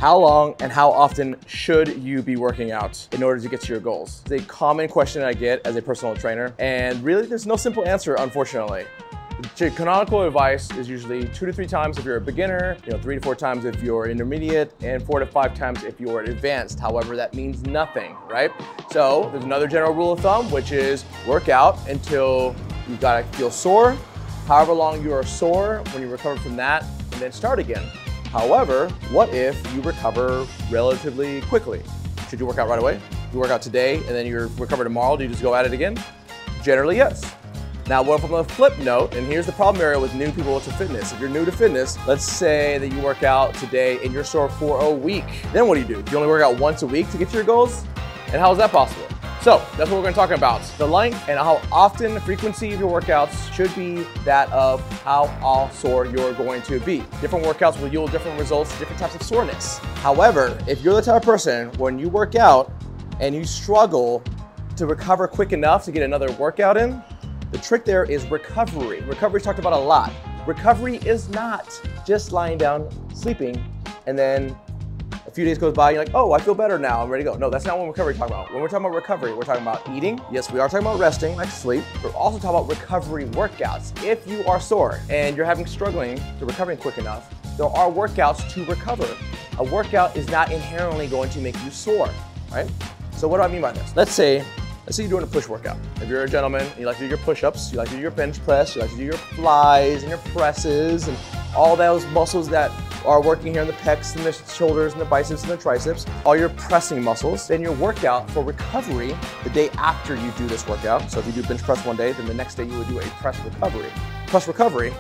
How long and how often should you be working out in order to get to your goals? It's a common question that I get as a personal trainer, and really there's no simple answer, unfortunately. The canonical advice is usually 2 to 3 times if you're a beginner, 3 to 4 times if you're intermediate, and 4 to 5 times if you're advanced. However, that means nothing, right? So there's another general rule of thumb, which is work out until you gotta feel sore, however long you are sore, when you recover from that, and then start again. However, what if you recover relatively quickly? Should you work out right away? You work out today and then you recover tomorrow, do you just go at it again? Generally, yes. Now, what if on a flip note, and here's the problem area with new people to fitness. If you're new to fitness, let's say that you work out today and you're sore for a week. Then what do? You only work out once a week to get to your goals? And how is that possible? So that's what we're going to talk about. The length and how often the frequency of your workouts should be that of how sore you're going to be. Different workouts will yield different results, different types of soreness. However, if you're the type of person when you work out and you struggle to recover quick enough to get another workout in, the trick there is recovery. Recovery is talked about a lot. Recovery is not just lying down, sleeping, and then a few days goes by, you're like, oh, I feel better now, I'm ready to go. No, that's not what recovery we're talking about. When we're talking about recovery, we're talking about eating. Yes, we are talking about resting, like sleep. We're also talking about recovery workouts. If you are sore and you're struggling to recovering quick enough, there are workouts to recover. A workout is not inherently going to make you sore, right? So what do I mean by this? Let's say you're doing a push workout. If you're a gentleman, you like to do your push-ups, you like to do your bench press, you like to do your flies and your presses and all those muscles that are working here in the pecs and the shoulders and the biceps and the triceps, all your pressing muscles. Then your workout for recovery the day after you do this workout. So if you do bench press one day, then the next day you would do a press recovery. Press recovery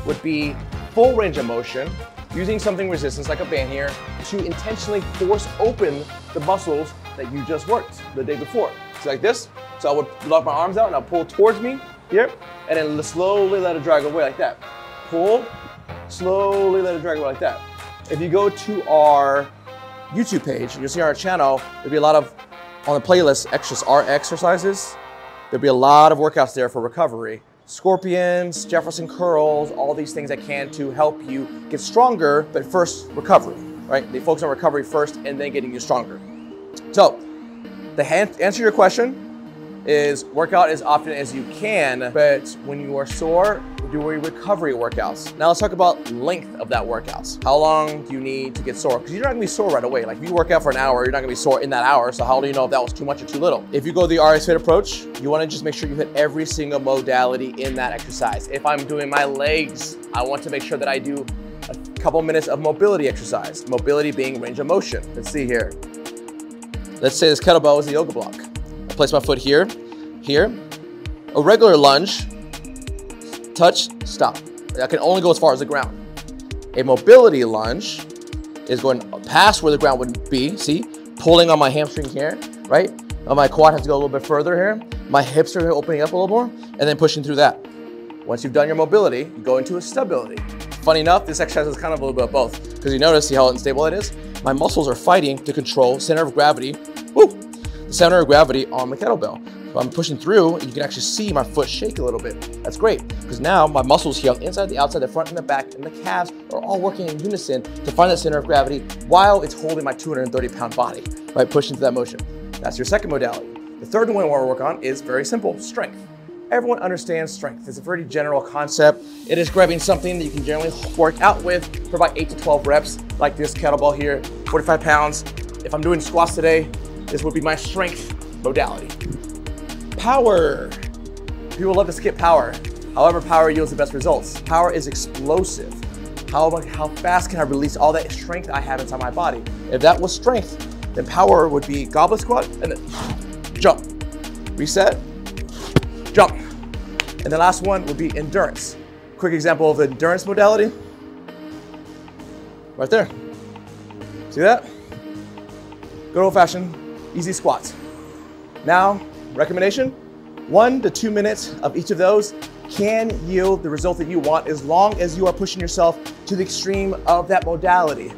would be full range of motion, using something resistance like a band here to intentionally force open the muscles that you just worked the day before. So like this. So I would lock my arms out and I'll pull towards me here, and then slowly let it drag away like that. Pull, slowly let it drag away like that. If you go to our YouTube page, you'll see our channel, there'll be a lot of, on the playlist, our exercises, there'll be a lot of workouts there for recovery. Scorpions, Jefferson curls, all these things that can to help you get stronger, but first recovery, right? They focus on recovery first and then getting you stronger. So, the answer to your question is work out as often as you can, but when you are sore, do recovery workouts. Now let's talk about length of that workouts. How long do you need to get sore? Because you're not gonna be sore right away. Like if you work out for an hour, you're not gonna be sore in that hour. So how do you know if that was too much or too little? If you go the RX Fit approach, you wanna just make sure you hit every single modality in that exercise. If I'm doing my legs, I want to make sure that I do a couple minutes of mobility exercise. Mobility being range of motion. Let's see here. Let's say this kettlebell is the yoga block. I place my foot here, here. A regular lunge, touch, stop. I can only go as far as the ground. A mobility lunge is going past where the ground would be, see? Pulling on my hamstring here, right? My quad has to go a little bit further here. My hips are opening up a little more, and then pushing through that. Once you've done your mobility, you go into a stability. Funny enough, this exercise is kind of a little bit of both, because you notice, see how unstable it is? My muscles are fighting to control center of gravity, the center of gravity on the kettlebell. So I'm pushing through, and you can actually see my foot shake a little bit. That's great, because now my muscles here on the inside, the outside, the front, and the back, and the calves are all working in unison to find that center of gravity while it's holding my 230-pound body, right? Pushing through that motion. That's your second modality. The third one we want to work on is very simple, strength. Everyone understands strength. It's a very general concept. It is grabbing something that you can generally work out with for about 8 to 12 reps, like this kettlebell here, 45 pounds. If I'm doing squats today, this would be my strength modality. Power. People love to skip power. However, power yields the best results. Power is explosive. How fast can I release all that strength I have inside my body? If that was strength, then power would be goblet squat and then jump. Reset, jump. And the last one would be endurance. Quick example of the endurance modality. Right there. See that? Good old fashioned, easy squats. Now, recommendation, 1 to 2 minutes of each of those can yield the result that you want as long as you are pushing yourself to the extreme of that modality.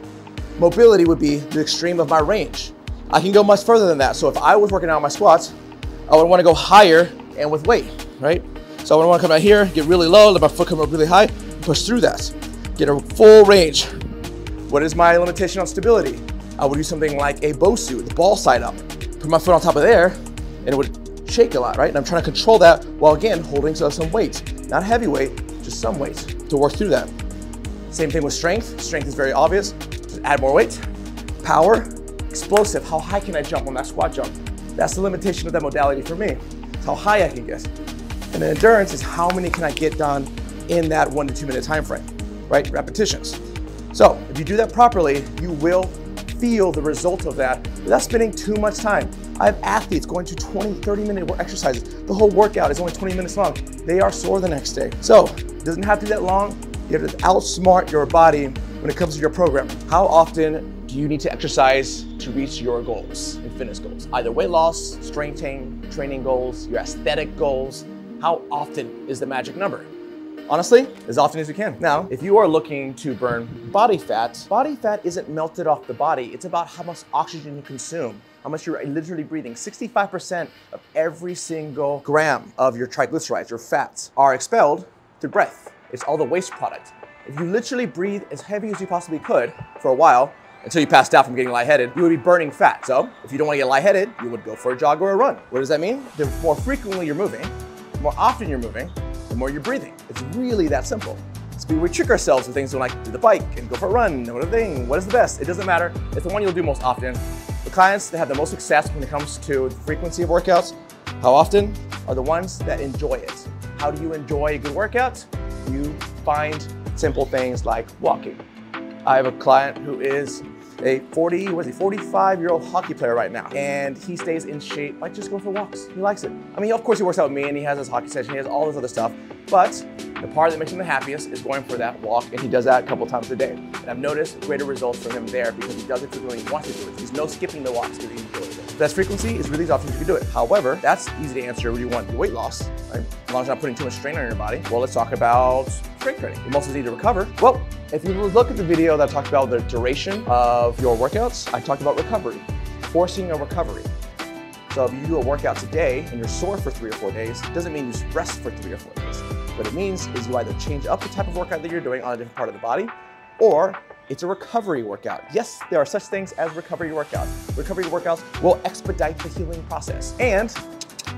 Mobility would be the extreme of my range. I can go much further than that. So if I was working out my squats, I would want to go higher and with weight, right? So I would want to come out here, get really low, let my foot come up really high, push through that. Get a full range. What is my limitation on stability? I would do something like a Bosu, the ball side up. Put my foot on top of there, and it would shake a lot, right? And I'm trying to control that while again, holding some weight. Not heavy weight, just some weight to work through that. Same thing with strength. Strength is very obvious. Just add more weight. Power, explosive. How high can I jump on that squat jump? That's the limitation of that modality for me. It's how high I can get. And then endurance is how many can I get done in that 1 to 2 minute time frame, right? Repetitions. So if you do that properly, you will feel the result of that without spending too much time. I have athletes going to 20, 30-minute exercises. The whole workout is only 20 minutes long. They are sore the next day. So it doesn't have to be that long. You have to outsmart your body when it comes to your program. How often do you need to exercise to reach your goals and fitness goals? Either weight loss, strength training goals, your aesthetic goals. How often is the magic number? Honestly, as often as you can. Now, if you are looking to burn body fat isn't melted off the body. It's about how much oxygen you consume, how much you're literally breathing. 65% of every single gram of your triglycerides, your fats, are expelled through breath. It's all the waste product. If you literally breathe as heavy as you possibly could for a while, until you passed out from getting lightheaded, you would be burning fat. So if you don't want to get lightheaded, you would go for a jog or a run. What does that mean? The more frequently you're moving, the more often you're moving, the more you're breathing. It's really that simple. So we trick ourselves with things like do the bike and go for a run, what is the best? It doesn't matter. It's the one you'll do most often. The clients that have the most success when it comes to the frequency of workouts, how often, are the ones that enjoy it. How do you enjoy a good workout? You find simple things like walking. I have a client who is a 45-year-old hockey player right now, and he stays in shape by just going for walks. He likes it. I mean, of course he works out with me and he has his hockey session, he has all this other stuff, but the part that makes him the happiest is going for that walk, and he does that a couple times a day. And I've noticed greater results from him there because he does it because he wants to do it. He's no skipping the walks because he enjoys it. Best frequency is really as often as you can do it. However, that's easy to answer when you want your weight loss, right? As long as you're not putting too much strain on your body. Well, let's talk about strength training. You mostly need to recover. Well, if you look at the video that talked about the duration of your workouts, I talked about recovery, forcing a recovery. So if you do a workout today and you're sore for 3 or 4 days, it doesn't mean you rest for 3 or 4 days. What it means is you either change up the type of workout that you're doing on a different part of the body, or it's a recovery workout. Yes, there are such things as recovery workouts. Recovery workouts will expedite the healing process, and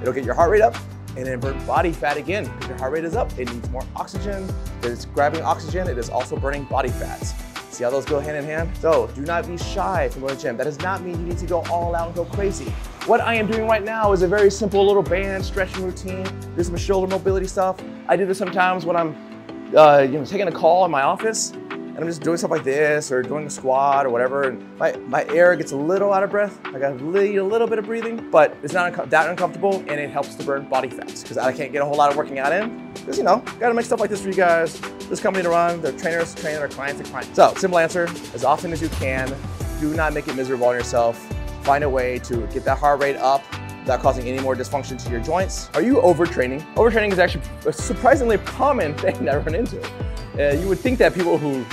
it'll get your heart rate up and then burn body fat again. Because your heart rate is up, it needs more oxygen. It's grabbing oxygen, it is also burning body fats. See how those go hand in hand? So do not be shy from going to the gym. That does not mean you need to go all out and go crazy. What I am doing right now is a very simple little band stretching routine. Do some shoulder mobility stuff. I do this sometimes when I'm taking a call in my office, and I'm just doing stuff like this or doing a squat or whatever, and my air gets a little out of breath. I got a little bit of breathing, but it's not that uncomfortable, and it helps to burn body fats because I can't get a whole lot of working out in. Because, gotta make stuff like this for you guys. This company to run, their trainers to train, their clients to client. So, simple answer, as often as you can, do not make it miserable on yourself. Find a way to get that heart rate up without causing any more dysfunction to your joints. Are you overtraining? Overtraining is actually a surprisingly common thing that I run into. You would think that people who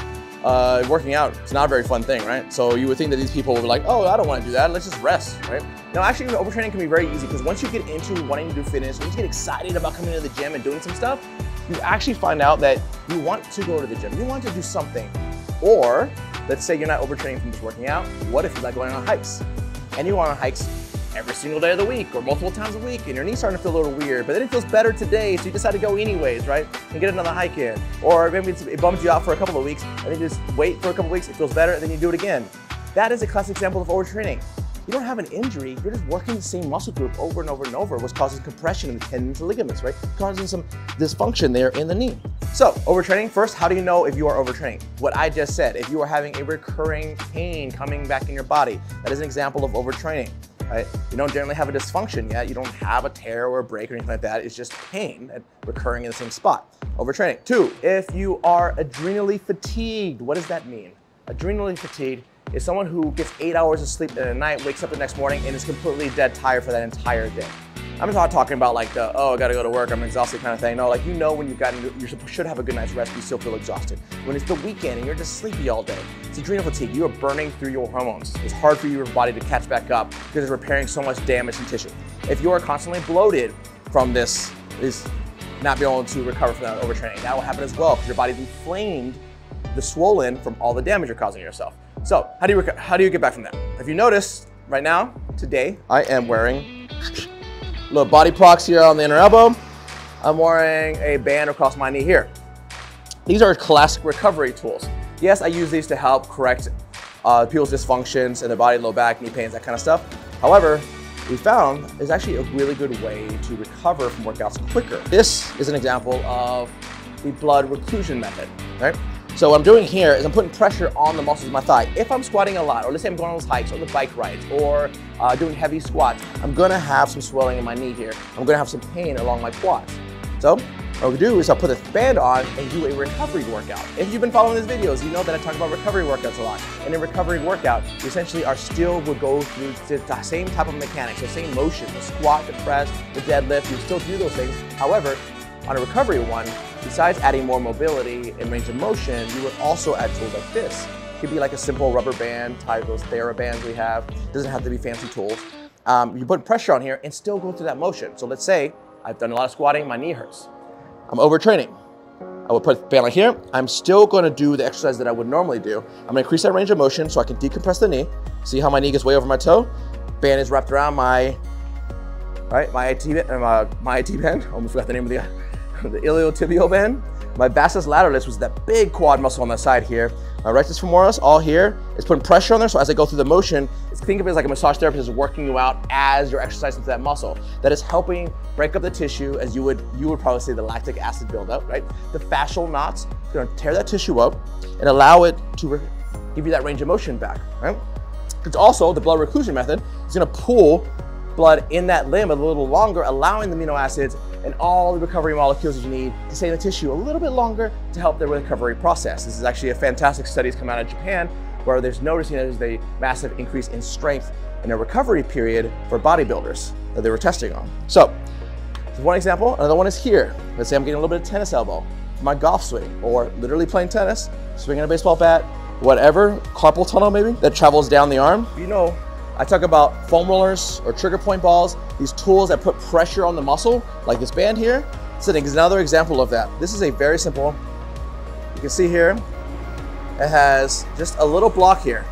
working out, it's not a very fun thing, right? So you would think that these people were like, oh, I don't want to do that, let's just rest, right? Now, actually, overtraining can be very easy because once you get into wanting to do fitness, once you get excited about coming to the gym and doing some stuff, you actually find out that you want to go to the gym, you want to do something. Or, let's say you're not overtraining from just working out, what if you like going on hikes? And you go on hikes every single day of the week or multiple times a week, and your knee's starting to feel a little weird, but then it feels better today, so you decide to go anyways, right? And get another hike in. Or maybe it bums you out for a couple of weeks, and then you just wait for a couple of weeks, it feels better, and then you do it again. That is a classic example of overtraining. You don't have an injury, you're just working the same muscle group over and over and over, which causes compression in the tendons and ligaments, right? Causing some dysfunction there in the knee. So, overtraining, first, how do you know if you are overtraining? What I just said, if you are having a recurring pain coming back in your body, that is an example of overtraining. Right? You don't generally have a dysfunction yet. You don't have a tear or a break or anything like that. It's just pain recurring in the same spot. Overtraining. 2, if you are adrenally fatigued, what does that mean? Adrenally fatigued is someone who gets 8 hours of sleep in a night, wakes up the next morning, and is completely dead tired for that entire day. I'm not talking about like the, oh, I gotta go to work, I'm exhausted kind of thing. No, like when you should have a good night's rest, you still feel exhausted. When it's the weekend and you're just sleepy all day, it's adrenal fatigue. You are burning through your hormones. It's hard for your body to catch back up because it's repairing so much damage in tissue. If you are constantly bloated from this, is not being able to recover from that overtraining, that will happen as well because your body's inflamed the swollen from all the damage you're causing yourself. So how do you get back from that? If you notice right now, today, I am wearing little body procs here on the inner elbow. I'm wearing a band across my knee here. These are classic recovery tools. Yes, I use these to help correct people's dysfunctions in their body, low back, knee pains, that kind of stuff. However, we found is actually a really good way to recover from workouts quicker. This is an example of the blood reclusion method, right? So what I'm doing here is I'm putting pressure on the muscles of my thigh. If I'm squatting a lot, or let's say I'm going on those hikes or the bike rides, or doing heavy squats, I'm gonna have some swelling in my knee here. I'm gonna have some pain along my quads. So what we do is I'll put this band on and do a recovery workout. If you've been following these videos, you know that I talk about recovery workouts a lot. And in recovery workout, you essentially will go through the same type of mechanics, the same motion, the squat, the press, the deadlift, you still do those things. However, on a recovery one, besides adding more mobility and range of motion, you would also add tools like this. It could be like a simple rubber band, type those TheraBands we have. It doesn't have to be fancy tools. You put pressure on here and still go through that motion. So let's say I've done a lot of squatting, my knee hurts. I'm overtraining. I will put the band like here. I'm still gonna do the exercise that I would normally do. I'm gonna increase that range of motion so I can decompress the knee. See how my knee gets way over my toe? Band is wrapped around my IT band. Almost forgot the name of the iliotibial band. My vastus lateralis was that big quad muscle on the side here. My rectus femoris, all here, is putting pressure on there. So as I go through the motion, think of it as like a massage therapist is working you out as you're exercising to that muscle. That is helping break up the tissue, as you would probably say the lactic acid buildup, right? The fascial knots, it's gonna tear that tissue up and allow it to give you that range of motion back, right? It's also, the blood reclusion method is gonna pull blood in that limb a little longer, allowing the amino acids and all the recovery molecules that you need to stay in the tissue a little bit longer to help the recovery process. This is actually a fantastic study that's come out of Japan, where there's noticing there's a massive increase in strength in a recovery period for bodybuilders that they were testing on. So, this is one example. Another one is here. Let's say I'm getting a little bit of tennis elbow from my golf swing, or literally playing tennis, swinging a baseball bat, whatever, carpal tunnel maybe, that travels down the arm. You know, I talk about foam rollers or trigger point balls, these tools that put pressure on the muscle, like this band here. It's another example of that. This is a very simple, you can see here, it has just a little block here.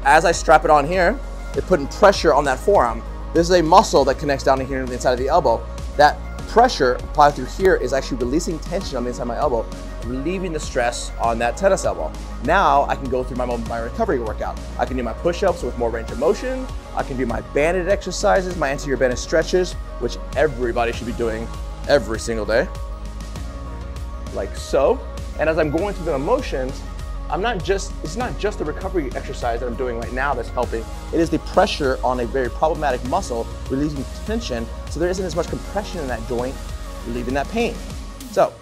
As I strap it on here, it's putting pressure on that forearm. This is a muscle that connects down to here on the inside of the elbow. That pressure applied through here is actually releasing tension on the inside of my elbow, relieving the stress on that tennis elbow. Now I can go through my recovery workout. I can do my push-ups with more range of motion. I can do my banded exercises, my anterior banded stretches, which everybody should be doing every single day, like so. And as I'm going through the motions, it's not just the recovery exercise that I'm doing right now that's helping. It is the pressure on a very problematic muscle, releasing tension, so there isn't as much compression in that joint, relieving that pain. So,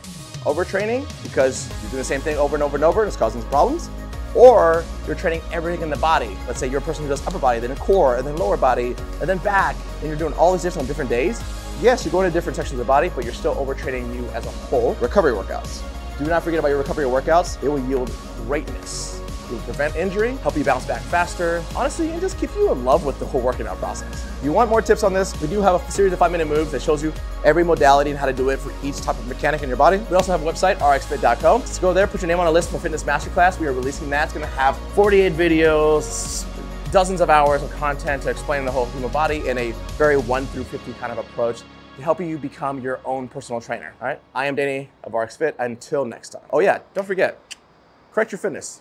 overtraining because you're doing the same thing over and over and over and it's causing problems, or you're training everything in the body. Let's say you're a person who does upper body, then core, and then lower body, and then back, and you're doing all these different on different days. Yes, you're going to different sections of the body, but you're still overtraining you as a whole. Recovery workouts. Do not forget about your recovery workouts. It will yield greatness. It will prevent injury, help you bounce back faster, honestly, and just keep you in love with the whole working out process. If you want more tips on this, we do have a series of 5-minute moves that shows you every modality and how to do it for each type of mechanic in your body. We also have a website, rxfit.co. Just go there, put your name on a list for Fitness Masterclass. We are releasing that. It's gonna have 48 videos, dozens of hours of content to explain the whole human body in a very 1 through 50 kind of approach to help you become your own personal trainer, all right? I am Danny of RxFit. Until next time. Oh yeah, don't forget, correct your fitness.